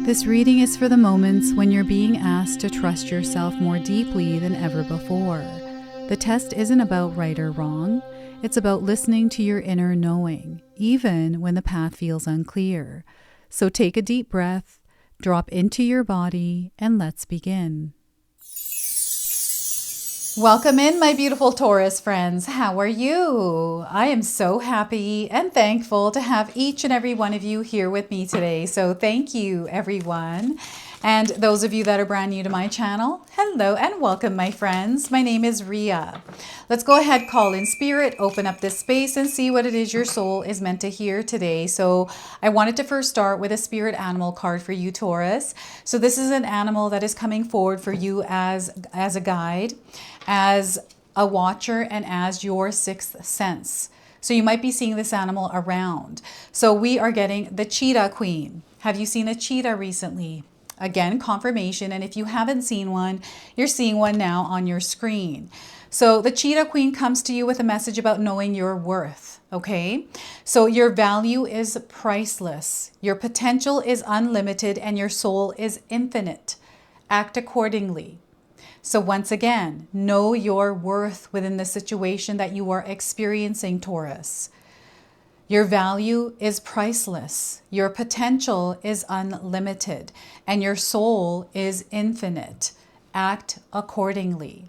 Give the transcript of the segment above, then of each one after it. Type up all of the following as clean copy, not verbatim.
This reading is for the moments when you're being asked to trust yourself more deeply than ever before. The test isn't about right or wrong. It's about listening to your inner knowing, even when the path feels unclear. So take a deep breath, drop into your body, and let's begin. Welcome in, my beautiful Taurus friends. How are you? I am so happy and thankful to have each and every one of you here with me today. So thank you, everyone. And those of you that are brand new to my channel, hello and welcome, my friends. My name is Ria. Let's go ahead, call in spirit, open up this space and see what it is your soul is meant to hear today. So I wanted to first start with a spirit animal card for you, Taurus. So this is an animal that is coming forward for you as a guide, as a watcher, and as your sixth sense. So you might be seeing this animal around. So we are getting the cheetah queen. Have you seen a cheetah recently? Again, confirmation. And if you haven't seen one, you're seeing one now on your screen. So the cheetah queen comes to you with a message about knowing your worth. Okay, so your value is priceless. Your potential is unlimited and your soul is infinite. Act accordingly. So once again, know your worth within the situation that you are experiencing, Taurus. Your value is priceless. Your potential is unlimited and your soul is infinite. Act accordingly.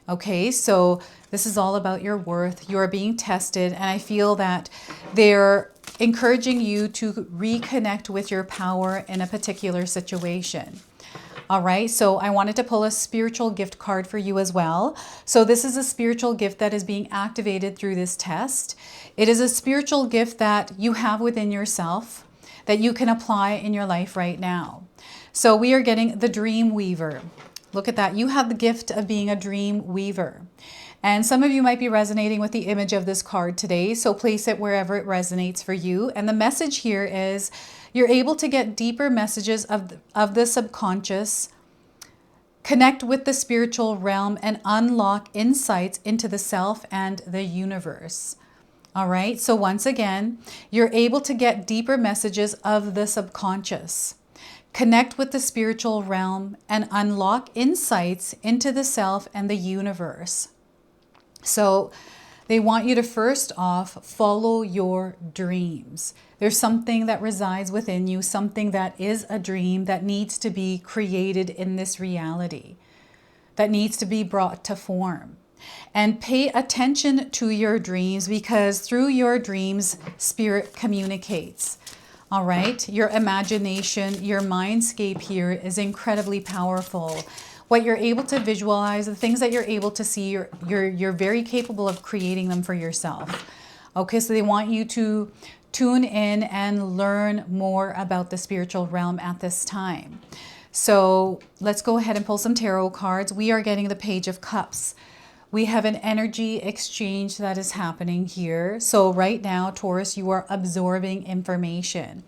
Okay, so this is all about your worth. You are being tested, and I feel that they're encouraging you to reconnect with your power in a particular situation. All right, so I wanted to pull a spiritual gift card for you as well. So this is a spiritual gift that is being activated through this test. It is a spiritual gift that you have within yourself that you can apply in your life right now. So we are getting the dream weaver. Look at that. You have the gift of being a dream weaver. And some of you might be resonating with the image of this card today. So place it wherever it resonates for you. And the message here is you're able to get deeper messages of the subconscious, connect with the spiritual realm, and unlock insights into the self and the universe. All right. So once again, you're able to get deeper messages of the subconscious, connect with the spiritual realm, and unlock insights into the self and the universe. So they want you to first off follow your dreams. There's something that resides within you, something that is a dream that needs to be created in this reality, that needs to be brought to form. And pay attention to your dreams, because through your dreams, spirit communicates. All right, your imagination, your mindscape here is incredibly powerful. What you're able to visualize, the things that you're able to see, you're very capable of creating them for yourself. Okay, so they want you to tune in and learn more about the spiritual realm at this time. So let's go ahead and pull some tarot cards. We are getting the Page of Cups. We have an energy exchange that is happening here. So right now, Taurus, you are absorbing information.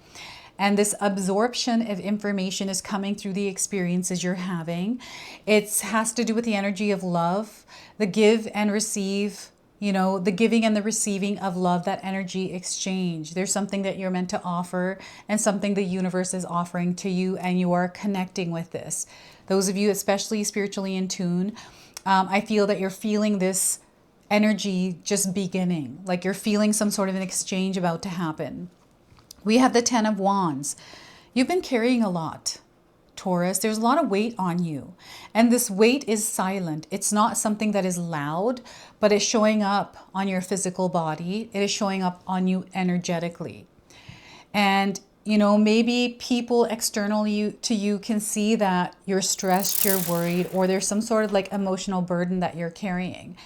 And this absorption of information is coming through the experiences you're having. It has to do with the energy of love, the give and receive, you know, the giving and the receiving of love, that energy exchange. There's something that you're meant to offer and something the universe is offering to you, and you are connecting with this. Those of you especially spiritually in tune, I feel that you're feeling this energy just beginning, like you're feeling some sort of an exchange about to happen. We have the Ten of Wands. You've been carrying a lot, Taurus. There's a lot of weight on you. And this weight is silent. It's not something that is loud, but it's showing up on your physical body. It is showing up on you energetically. And, you know, maybe people externally to you can see that you're stressed, you're worried, or there's some sort of like emotional burden that you're carrying.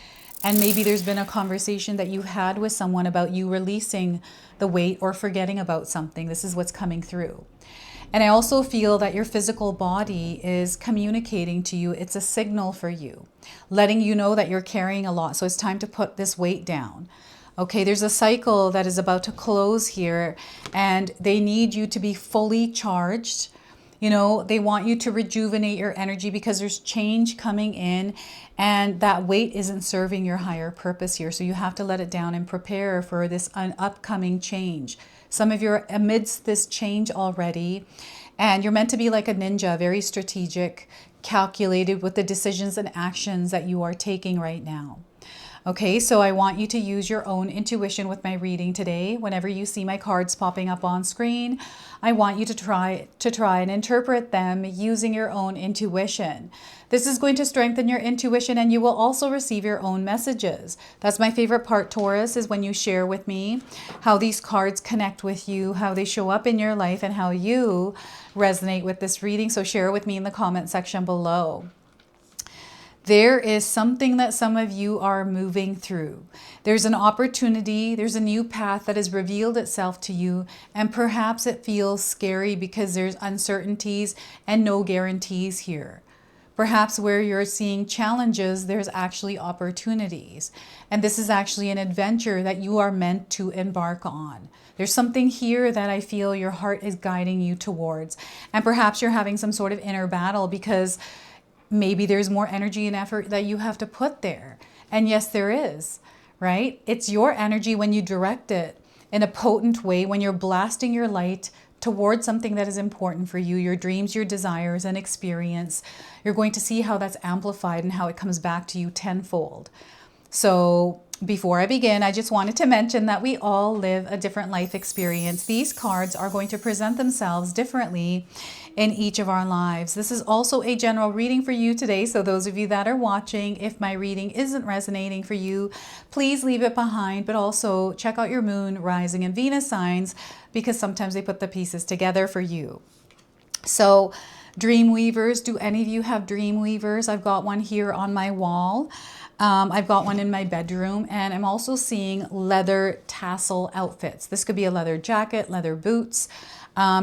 And maybe there's been a conversation that you had with someone about you releasing the weight or forgetting about something. This is what's coming through. And I also feel that your physical body is communicating to you. It's a signal for you, letting you know that you're carrying a lot. So it's time to put this weight down. Okay, there's a cycle that is about to close here, and they need you to be fully charged. You know, they want you to rejuvenate your energy because there's change coming in, and that weight isn't serving your higher purpose here. So you have to let it down and prepare for this upcoming change. Some of you are amidst this change already, And you're meant to be like a ninja, very strategic, calculated with the decisions and actions that you are taking right now. Okay, so I want you to use your own intuition with my reading today. Whenever you see my cards popping up on screen, I want you to try and interpret them using your own intuition. This is going to strengthen your intuition, and you will also receive your own messages. That's my favorite part, Taurus, is when you share with me how these cards connect with you, how they show up in your life, and how you resonate with this reading. So share with me in the comment section below. There is something that some of you are moving through. There's an opportunity, there's a new path that has revealed itself to you, and perhaps it feels scary because there's uncertainties and no guarantees here. Perhaps where you're seeing challenges, there's actually opportunities. And this is actually an adventure that you are meant to embark on. There's something here that I feel your heart is guiding you towards. And perhaps you're having some sort of inner battle because maybe there's more energy and effort that you have to put there. And yes, there is, right? It's your energy when you direct it in a potent way, when you're blasting your light towards something that is important for you, your dreams, your desires, and experience. You're going to see how that's amplified and how it comes back to you tenfold. So before I begin, I just wanted to mention that we all live a different life experience. These cards are going to present themselves differently in each of our lives. This is also a general reading for you today. So those of you that are watching, if my reading isn't resonating for you, please leave it behind, but also check out your moon, rising, and Venus signs, because sometimes they put the pieces together for you. So dream weavers, do any of you have dream weavers? I've got one here on my wall. I've got one in my bedroom, and I'm also seeing leather tassel outfits. This could be a leather jacket, leather boots.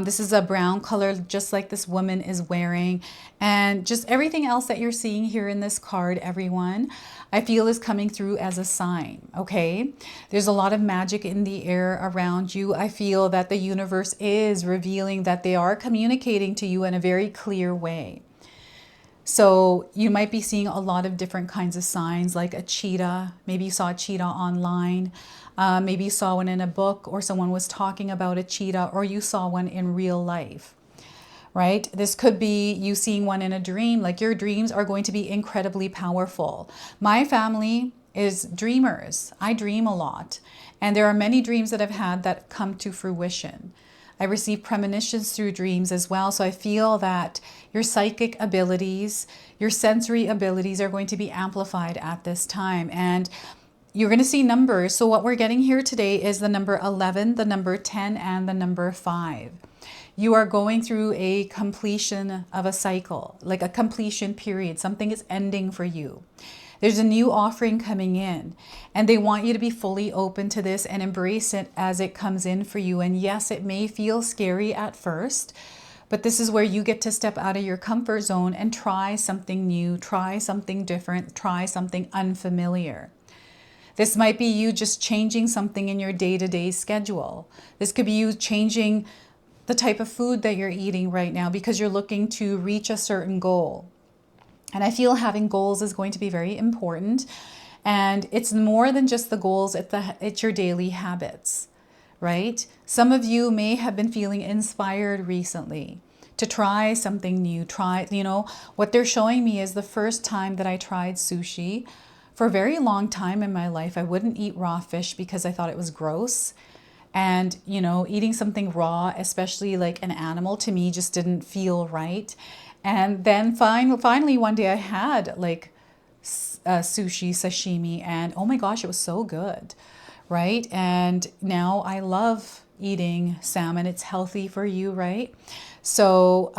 This is a brown color, just like this woman is wearing, and just everything else that you're seeing here in this card, everyone, I feel is coming through as a sign, okay? There's a lot of magic in the air around you. I feel that the universe is revealing that they are communicating to you in a very clear way. So you might be seeing a lot of different kinds of signs, like a cheetah. Maybe you saw a cheetah online. Maybe you saw one in a book, or someone was talking about a cheetah, or you saw one in real life, right? This could be you seeing one in a dream. Like, your dreams are going to be incredibly powerful. My family is dreamers. I dream a lot. And there are many dreams that I've had that come to fruition. I receive premonitions through dreams as well. So I feel that your psychic abilities, your sensory abilities are going to be amplified at this time. And you're going to see numbers. So what we're getting here today is the number 11, the number 10, and the number 5. You are going through a completion of a cycle, like a completion period. Something is ending for you. There's a new offering coming in, and they want you to be fully open to this and embrace it as it comes in for you. And yes, it may feel scary at first, but this is where you get to step out of your comfort zone and try something new, try something different, try something unfamiliar. This might be you just changing something in your day-to-day schedule. This could be you changing the type of food that you're eating right now because you're looking to reach a certain goal. And I feel having goals is going to be very important. And it's more than just the goals, it's your daily habits, right? Some of you may have been feeling inspired recently to try something new. What they're showing me is the first time that I tried sushi. For a very long time in my life, I wouldn't eat raw fish because I thought it was gross. And, eating something raw, especially like an animal, to me just didn't feel right. And then finally one day I had like sushi, sashimi, and oh my gosh, it was so good, right? And now I love eating salmon. It's healthy for you, right? So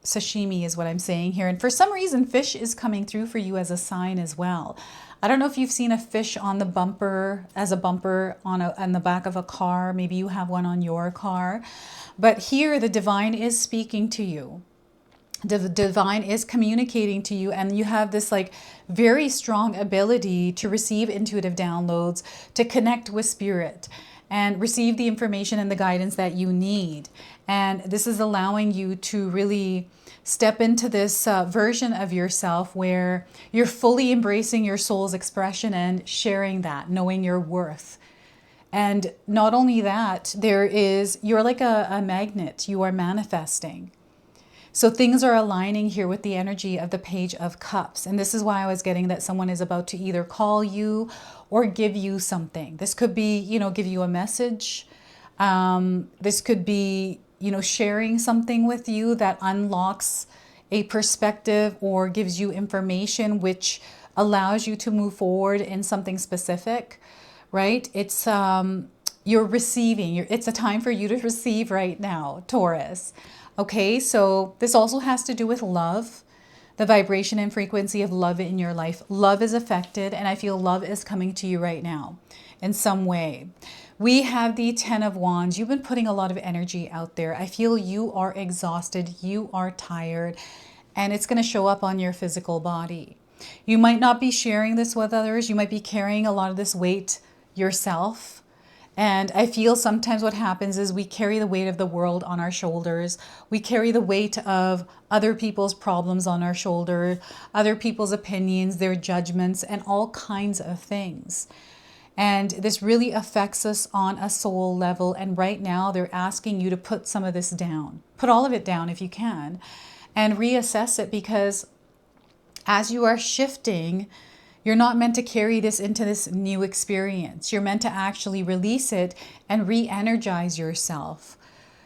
sashimi is what I'm saying here. And for some reason, fish is coming through for you as a sign as well. I don't know if you've seen a fish on the bumper, as a bumper on the back of a car. Maybe you have one on your car. But here the divine is speaking to you. The divine is communicating to you, and you have this like very strong ability to receive intuitive downloads, to connect with spirit and receive the information and the guidance that you need. And this is allowing you to really step into this version of yourself where you're fully embracing your soul's expression and sharing that, knowing your worth. And not only that, you're like a magnet. You are manifesting. So things are aligning here with the energy of the Page of Cups. And this is why I was getting that someone is about to either call you or give you something. This could be, give you a message. This could be, sharing something with you that unlocks a perspective or gives you information which allows you to move forward in something specific, right? It's you're receiving. It's a time for you to receive right now, Taurus. Okay, so this also has to do with love, the vibration and frequency of love in your life. Love is affected, and I feel love is coming to you right now in some way. We have the 10 of Wands. You've been putting a lot of energy out there. I feel you are exhausted, you are tired, and it's going to show up on your physical body. You might not be sharing this with others. You might be carrying a lot of this weight yourself. And I feel sometimes what happens is we carry the weight of the world on our shoulders. We carry the weight of other people's problems on our shoulder, other people's opinions, their judgments, and all kinds of things. And this really affects us on a soul level. And right now they're asking you to put some of this down. Put all of it down if you can, and reassess it, because as you are shifting, you're not meant to carry this into this new experience. You're meant to actually release it and re-energize yourself.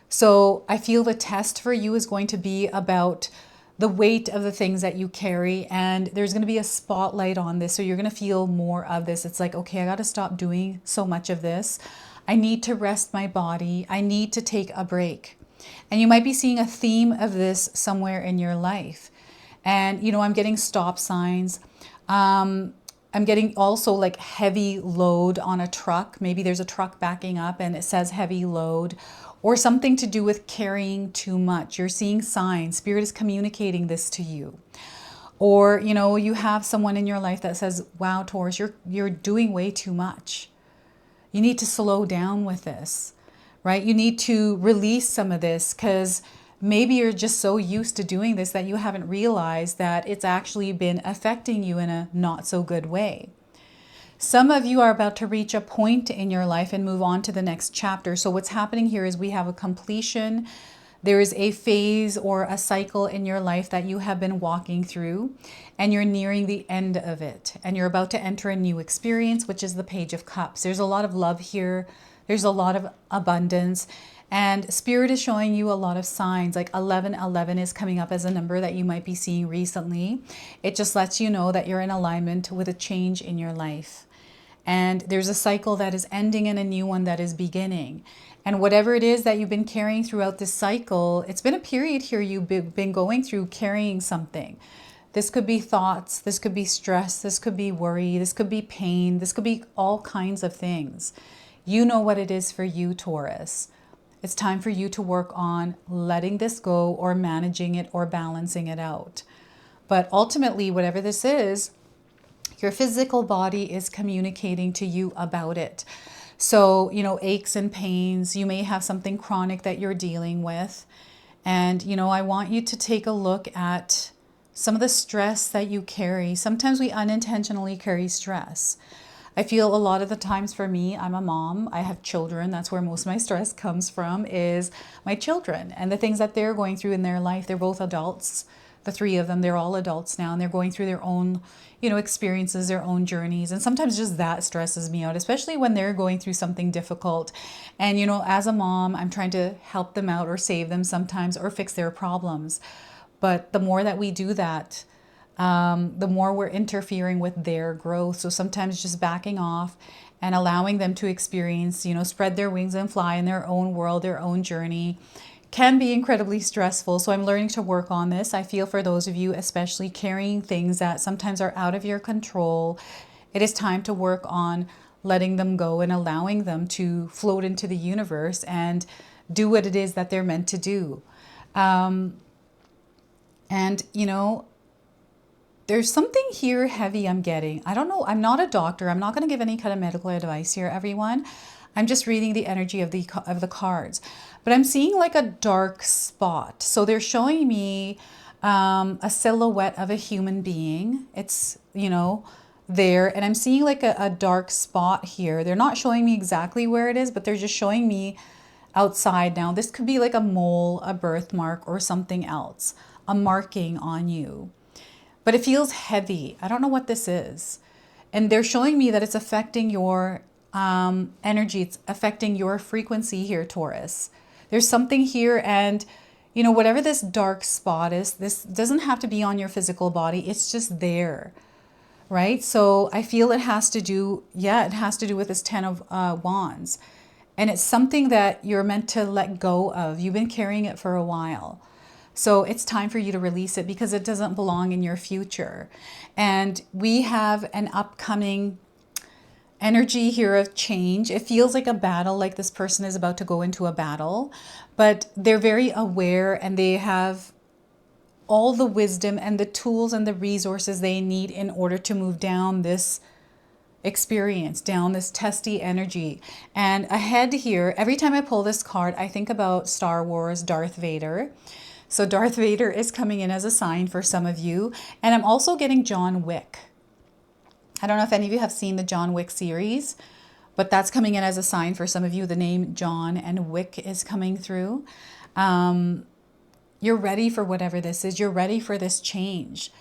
So I feel the test for you is going to be about the weight of the things that you carry, and there's going to be a spotlight on this. So you're going to feel more of this. It's like, okay, I got to stop doing so much of this. I need to rest my body. I need to take a break. And you might be seeing a theme of this somewhere in your life. And, I'm getting stop signs. I'm getting also like heavy load on a truck. Maybe there's a truck backing up and it says heavy load, or something to do with carrying too much. You're seeing signs. Spirit is communicating this to you. Or, you have someone in your life that says, wow, Taurus, you're doing way too much. You need to slow down with this, right? You need to release some of this, because maybe you're just so used to doing this that you haven't realized that it's actually been affecting you in a not so good way. Some of you are about to reach a point in your life and move on to the next chapter. So what's happening here is we have a completion. There is a phase or a cycle in your life that you have been walking through, and you're nearing the end of it. And you're about to enter a new experience, which is the Page of Cups. There's a lot of love here. There's a lot of abundance. And Spirit is showing you a lot of signs, like 1111 is coming up as a number that you might be seeing recently. It just lets you know that you're in alignment with a change in your life. And there's a cycle that is ending and a new one that is beginning. And whatever it is that you've been carrying throughout this cycle, it's been a period here you've been going through carrying something. This could be thoughts, this could be stress, this could be worry, this could be pain, this could be all kinds of things. You know what it is for you, Taurus. It's time for you to work on letting this go, or managing it, or balancing it out. But ultimately, whatever this is, your physical body is communicating to you about it. So, aches and pains, you may have something chronic that you're dealing with. And, I want you to take a look at some of the stress that you carry. Sometimes we unintentionally carry stress. I feel a lot of the times for me, I'm a mom, I have children. That's where most of my stress comes from, is my children and the things that they're going through in their life. They're both adults, the three of them. They're all adults now, and they're going through their own, experiences, their own journeys. And sometimes just that stresses me out, especially when they're going through something difficult. And, as a mom, I'm trying to help them out or save them sometimes, or fix their problems. But the more that we do that, the more we're interfering with their growth. So sometimes just backing off and allowing them to experience, spread their wings and fly in their own world, their own journey, can be incredibly stressful. So I'm learning to work on this. I feel for those of you, especially carrying things that sometimes are out of your control, it is time to work on letting them go and allowing them to float into the universe and do what it is that they're meant to do. There's something here heavy I'm getting. I don't know. I'm not a doctor. I'm not going to give any kind of medical advice here, everyone. I'm just reading the energy of the cards. But I'm seeing like a dark spot. So they're showing me a silhouette of a human being. It's, there, and I'm seeing like a dark spot here. They're not showing me exactly where it is, but they're just showing me outside. Now this could be like a mole, a birthmark, or something else, a marking on you, but it feels heavy. I don't know what this is, and they're showing me that it's affecting your energy. It's affecting your frequency here, Taurus. There's something here, and you know, whatever this dark spot is, this doesn't have to be on your physical body. It's just there, right? So I feel it has to do, yeah, it has to do with this 10 of Wands. And it's something that you're meant to let go of. You've been carrying it for a while. So it's time for you to release it because it doesn't belong in your future. And we have an upcoming energy here of change. It feels like a battle, like this person is about to go into a battle, but they're very aware and they have all the wisdom and the tools and the resources they need in order to move down this experience, down this testy energy. And ahead here, every time I pull this card, I think about Star Wars, Darth Vader. So Darth Vader is coming in as a sign for some of you. And I'm also getting John Wick. I don't know if any of you have seen the John Wick series, but that's coming in as a sign for some of you. The name John and Wick is coming through. You're ready for whatever this is. You're ready for this change.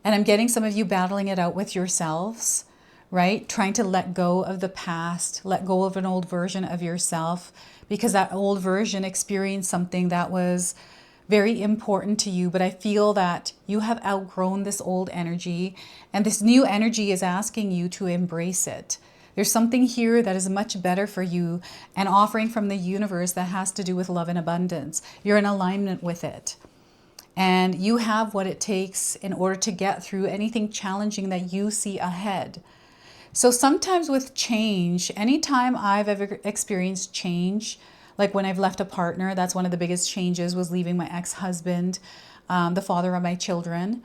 And I'm getting some of you battling it out with yourselves, right? Trying to let go of the past, let go of an old version of yourself, because that old version experienced something that was very important to you. But I feel that you have outgrown this old energy, and this new energy is asking you to embrace it. There's something here that is much better for you, an offering from the universe that has to do with love and abundance. You're in alignment with it. And you have what it takes in order to get through anything challenging that you see ahead. So sometimes with change, anytime I've ever experienced change, like when I've left a partner, that's one of the biggest changes, was leaving my ex-husband, the father of my children,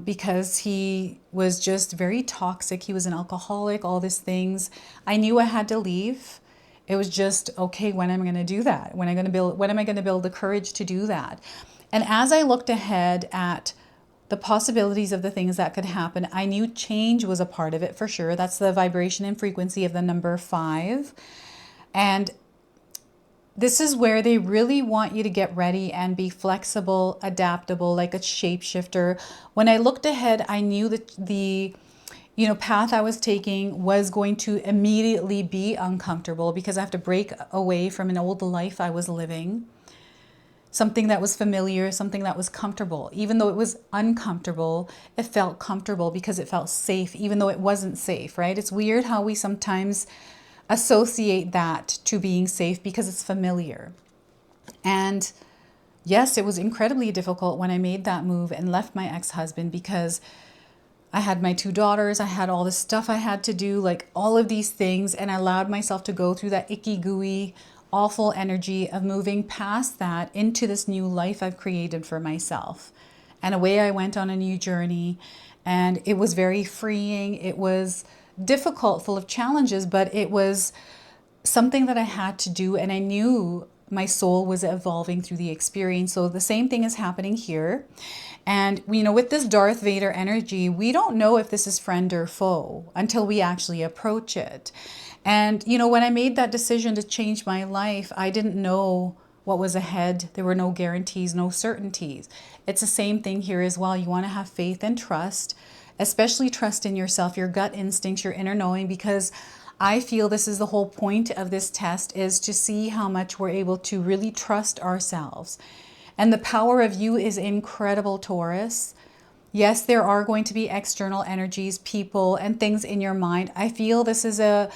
because he was just very toxic. He was an alcoholic, all these things. I knew I had to leave. It was just, okay, when am I going to do that? When am I going to build the courage to do that? And as I looked ahead at the possibilities of the things that could happen, I knew change was a part of it for sure. That's the vibration and frequency of the number 5. And this is where they really want you to get ready and be flexible, adaptable, like a shapeshifter. When I looked ahead, I knew that the path I was taking was going to immediately be uncomfortable because I have to break away from an old life I was living. Something that was familiar, something that was comfortable. Even though it was uncomfortable, it felt comfortable because it felt safe, even though it wasn't safe, right? It's weird how we sometimes associate that to being safe because it's familiar. And yes, it was incredibly difficult when I made that move and left my ex-husband because I had my 2 daughters, I had all this stuff I had to do, like all of these things, and I allowed myself to go through that icky, gooey, awful energy of moving past that into this new life I've created for myself. And away I went on a new journey, and it was very freeing. It was difficult, full of challenges, but it was something that I had to do, and I knew my soul was evolving through the experience. So the same thing is happening here. And with this Darth Vader energy, we don't know if this is friend or foe until we actually approach it. And when I made that decision to change my life, I didn't know what was ahead. There were no guarantees, no certainties. It's the same thing here as well. You want to have faith and trust, especially trust in yourself, your gut instincts, your inner knowing, because I feel this is the whole point of this test, is to see how much we're able to really trust ourselves. And the power of you is incredible, Taurus. Yes, there are going to be external energies, people, and things in your mind. I feel this is a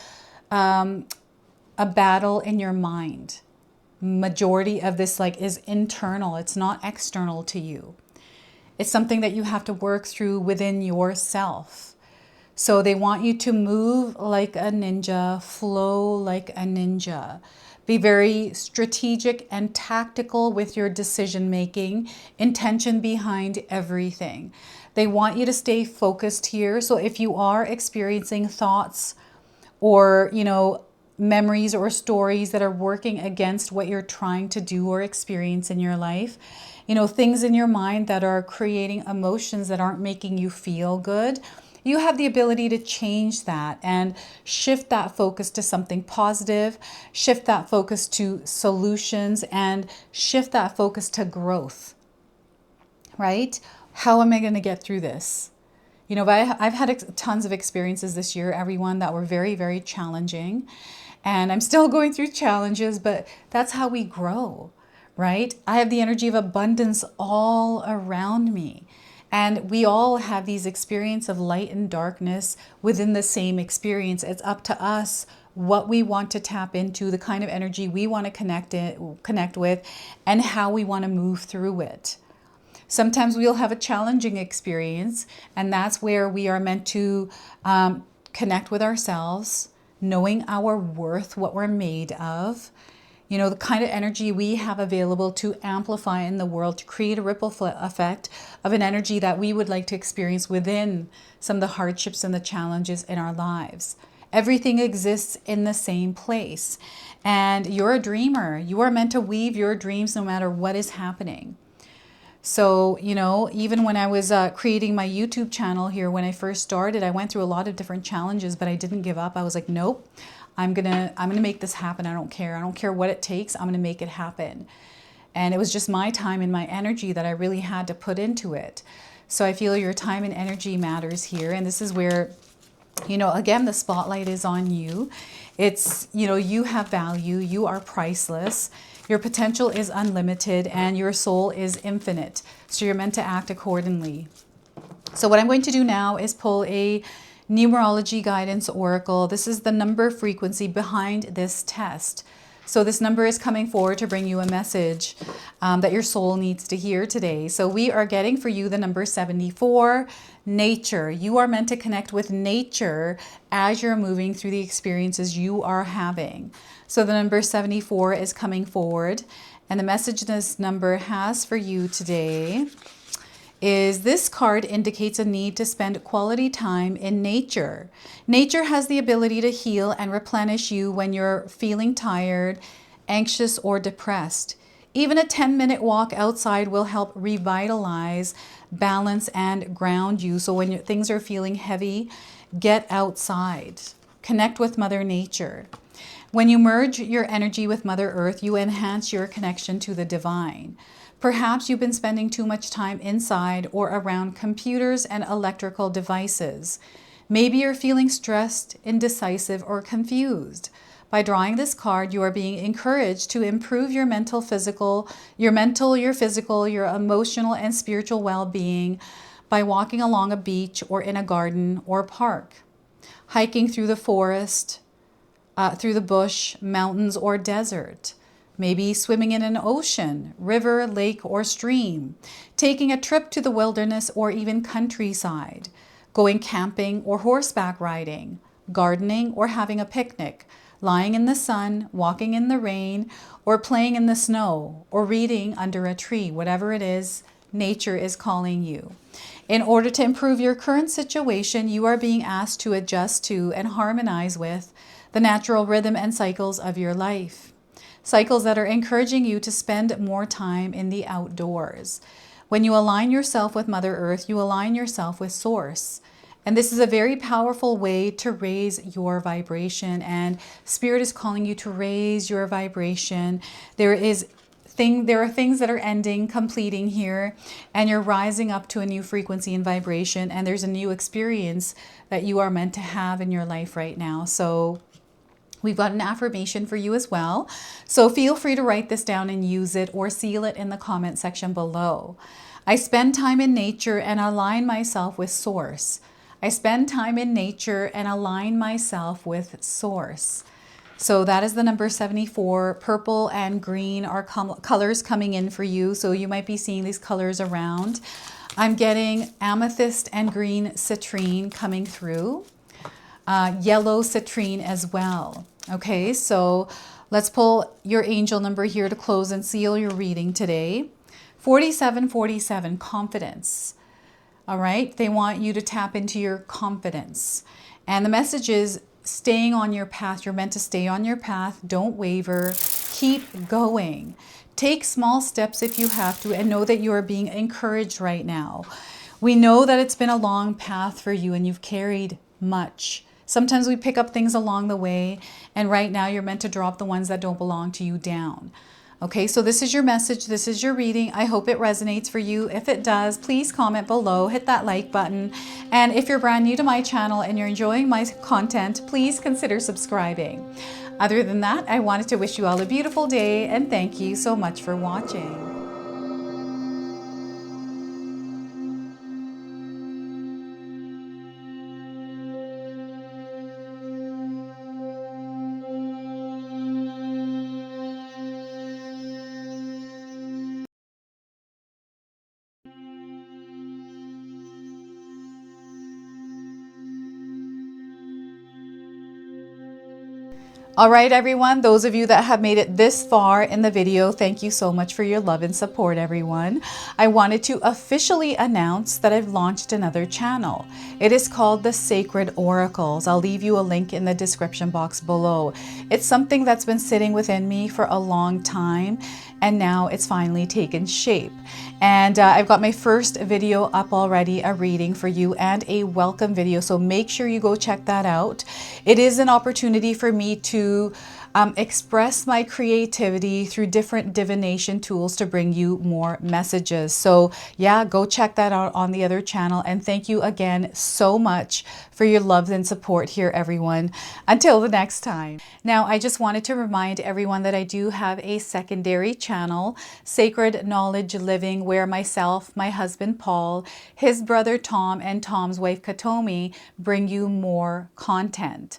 battle in your mind. Majority of this is internal. It's not external to you. It's something that you have to work through within yourself. So they want you to move like a ninja, flow like a ninja. Be very strategic and tactical with your decision making, intention behind everything. They want you to stay focused here. So if you are experiencing thoughts or, memories or stories that are working against what you're trying to do or experience in your life, things in your mind that are creating emotions that aren't making you feel good, you have the ability to change that and shift that focus to something positive, shift that focus to solutions, and shift that focus to growth, right? How am I going to get through this? You know, I've had tons of experiences this year, everyone, that were very, very challenging. And I'm still going through challenges, but that's how we grow, right? I have the energy of abundance all around me. And we all have these experiences of light and darkness within the same experience. It's up to us what we want to tap into, the kind of energy we want to connect with, and how we want to move through it. Sometimes we'll have a challenging experience, and that's where we are meant to connect with ourselves, knowing our worth, what we're made of, you know, the kind of energy we have available to amplify in the world, to create a ripple effect of an energy that we would like to experience within some of the hardships and the challenges in our lives. Everything exists in the same place. And you're a dreamer. You are meant to weave your dreams no matter what is happening. So, you know, even when I was creating my YouTube channel here, when I first started, I went through a lot of different challenges, but I didn't give up. I was like, nope, I'm gonna make this happen. I don't care what it takes. I'm gonna make it happen. And it was just my time and my energy that I really had to put into it. So I feel your time and energy matters here. And this is where, you know, again, the spotlight is on you. It's, you know, you have value. You are priceless. Your potential is unlimited and your soul is infinite. So you're meant to act accordingly. So what I'm going to do now is pull a numerology guidance oracle. This is the number frequency behind this test. So this number is coming forward to bring you a message that your soul needs to hear today. So we are getting for you the number 74, nature. You are meant to connect with nature as you're moving through the experiences you are having. So the number 74 is coming forward. And the message this number has for you today is this card indicates a need to spend quality time in nature. Nature has the ability to heal and replenish you when you're feeling tired, anxious, or depressed. Even a 10-minute walk outside will help revitalize, balance, and ground you. So when things are feeling heavy, get outside. Connect with Mother Nature. When you merge your energy with Mother Earth, you enhance your connection to the divine. Perhaps you've been spending too much time inside or around computers and electrical devices. Maybe you're feeling stressed, indecisive, or confused. By drawing this card, you are being encouraged to improve your physical, your emotional, and spiritual well-being by walking along a beach or in a garden or park, hiking through the forest, through the bush, mountains, or desert. Maybe swimming in an ocean, river, lake, or stream, taking a trip to the wilderness or even countryside, going camping or horseback riding, gardening or having a picnic, lying in the sun, walking in the rain, or playing in the snow, or reading under a tree. Whatever it is, nature is calling you. In order to improve your current situation, you are being asked to adjust to and harmonize with the natural rhythm and cycles of your life. Cycles that are encouraging you to spend more time in the outdoors. When you align yourself with Mother Earth, you align yourself with Source. And this is a very powerful way to raise your vibration. And Spirit is calling you to raise your vibration. There are things that are ending, completing here, and you're rising up to a new frequency and vibration. And there's a new experience that you are meant to have in your life right now. So we've got an affirmation for you as well. So feel free to write this down and use it or seal it in the comment section below. I spend time in nature and align myself with Source. I spend time in nature and align myself with Source. So that is the number 74. Purple and green are colors coming in for you. So you might be seeing these colors around. I'm getting amethyst and green citrine coming through. Yellow citrine as well. Okay, so let's pull your angel number here to close and seal your reading today. 4747, confidence. All right, they want you to tap into your confidence. And the message is staying on your path. You're meant to stay on your path. Don't waver. Keep going. Take small steps if you have to, and know that you are being encouraged right now. We know that it's been a long path for you and you've carried much. Sometimes we pick up things along the way, and right now you're meant to drop the ones that don't belong to you down. Okay, so this is your message. This is your reading. I hope it resonates for you. If it does, please comment below, hit that like button. And if you're brand new to my channel and you're enjoying my content, please consider subscribing. Other than that, I wanted to wish you all a beautiful day and thank you so much for watching. All right, everyone, those of you that have made it this far in the video, thank you so much for your love and support, everyone. I wanted to officially announce that I've launched another channel. It is called The Sacred Oracles. I'll leave you a link in the description box below. It's something that's been sitting within me for a long time, and now it's finally taken shape. And I've got my first video up already, a reading for you and a welcome video. So make sure you go check that out. It is an opportunity for me to express my creativity through different divination tools to bring you more messages. So yeah, go check that out on the other channel. And thank you again so much for your love and support here, everyone. Until the next time. Now, I just wanted to remind everyone that I do have a secondary channel, Sacred Knowledge Living, where myself, my husband Paul, his brother Tom, and Tom's wife Katomi bring you more content.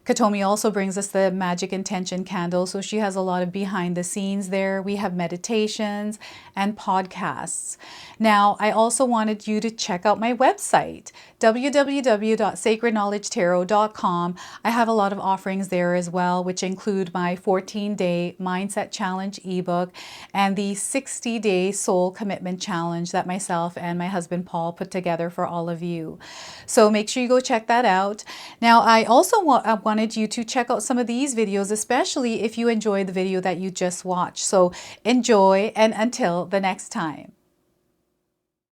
Katomi also brings us the Magic Intention candle, so she has a lot of behind the scenes there. We have meditations and podcasts. Now, I also wanted you to check out my website, www.sacredknowledgetarot.com. I have a lot of offerings there as well, which include my 14-day Mindset Challenge ebook and the 60-day Soul Commitment Challenge that myself and my husband Paul put together for all of you. So make sure you go check that out. Now, I also wanted you to check out some of these videos, especially if you enjoyed the video that you just watched. So enjoy, and until the next time.